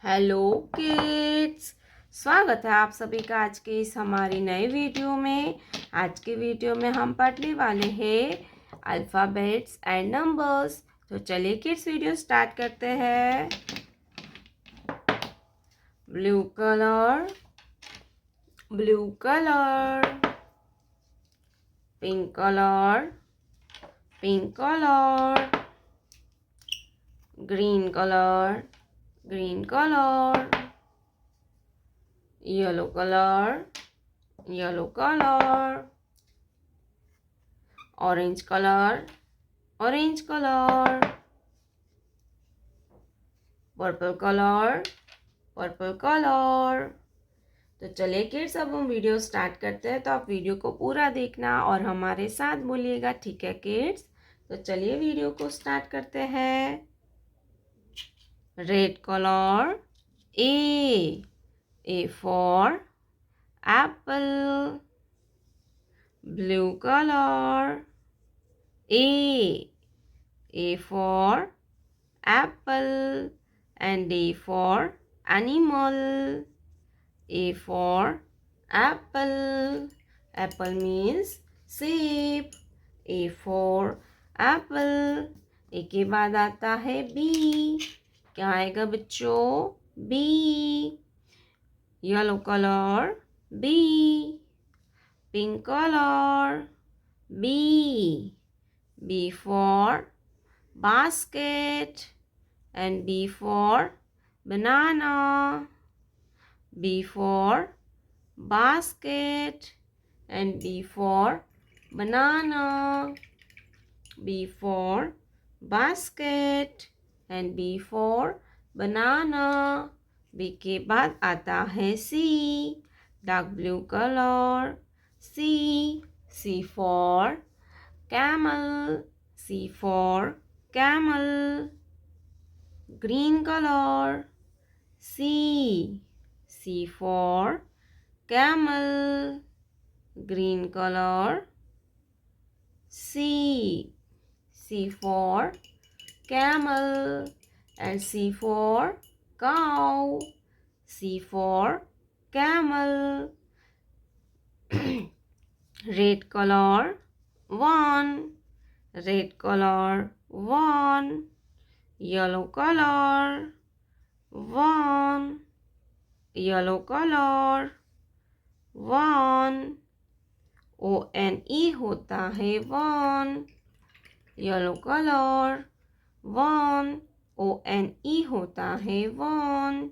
Hello kids, स्वागत है आप सभी का आज के इस हमारी नए वीडियो में। आज के वीडियो में हम पढ़ने वाले हैं अल्फ़ाबेट्स एंड नंबर्स। तो चलिए किड्स वीडियो स्टार्ट करते हैं। Blue colour, blue colour, pink colour, pink colour, green colour, green color, yellow color, yellow color, orange color, orange color, purple color, purple color। तो चलिए किड्स, अब हम video start करते हैं। तो आप वीडियो को पूरा देखना और हमारे साथ बोलिएगा, ठीक है किड्स? तो चलिए वीडियो को स्टार्ट करते हैं। Red colour, A for apple. Blue color, A for apple and A for animal. A for apple. Apple means shape. A for apple. ए के बाद आता है B। क्या आएगा बच्चों? B। Yellow color, B. Pink color, B. B for basket and B for banana. B for basket and B for banana. B for basket and B for banana. B के बाद आता है C, dark blue colour, C for camel, C for camel. Green colour, C for camel, green colour, C for camel and C for cow, C for camel. Red color, 1. Red color, 1. Yellow color, 1. Yellow color, 1. O-N-E होता है 1. Yellow color, 1. O-N-E होता है 1.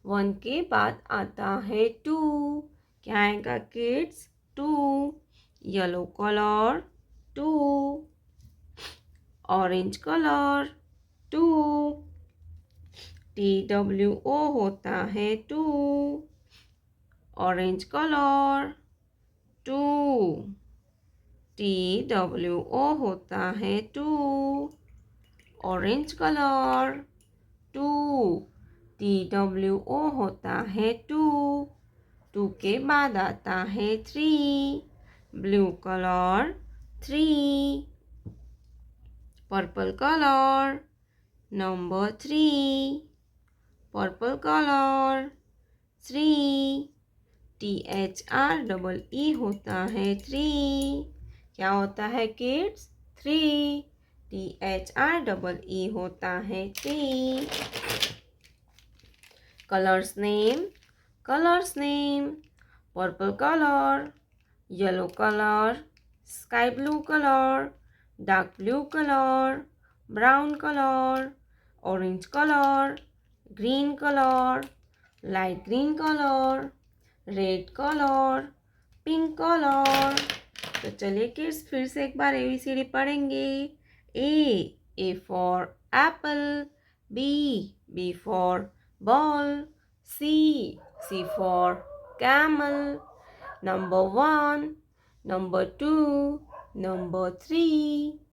1 के बाद आता है 2। क्या आएगा kids? 2। Yellow colour, 2। Orange colour, 2। TWO होता है 2। Orange colour, 2। TWO होता है 2। Orange colour, 2। TWO होता है 2। 2 के बाद आता है 3। Blue colour, 3। Purple colour, number 3। Purple colour, 3। THREE होता है 3। क्या होता है किड्स? 3। THREE होता है 3। Colours name, purple colour, yellow colour, sky blue colour, dark blue colour, brown colour, orange colour, green colour, light green colour, red colour, pink colour. तो चलिए kids, फिर से एक बार ABCD पढ़ेंगे। A for apple, B for ball, C for camel, number 1, number 2, number 3,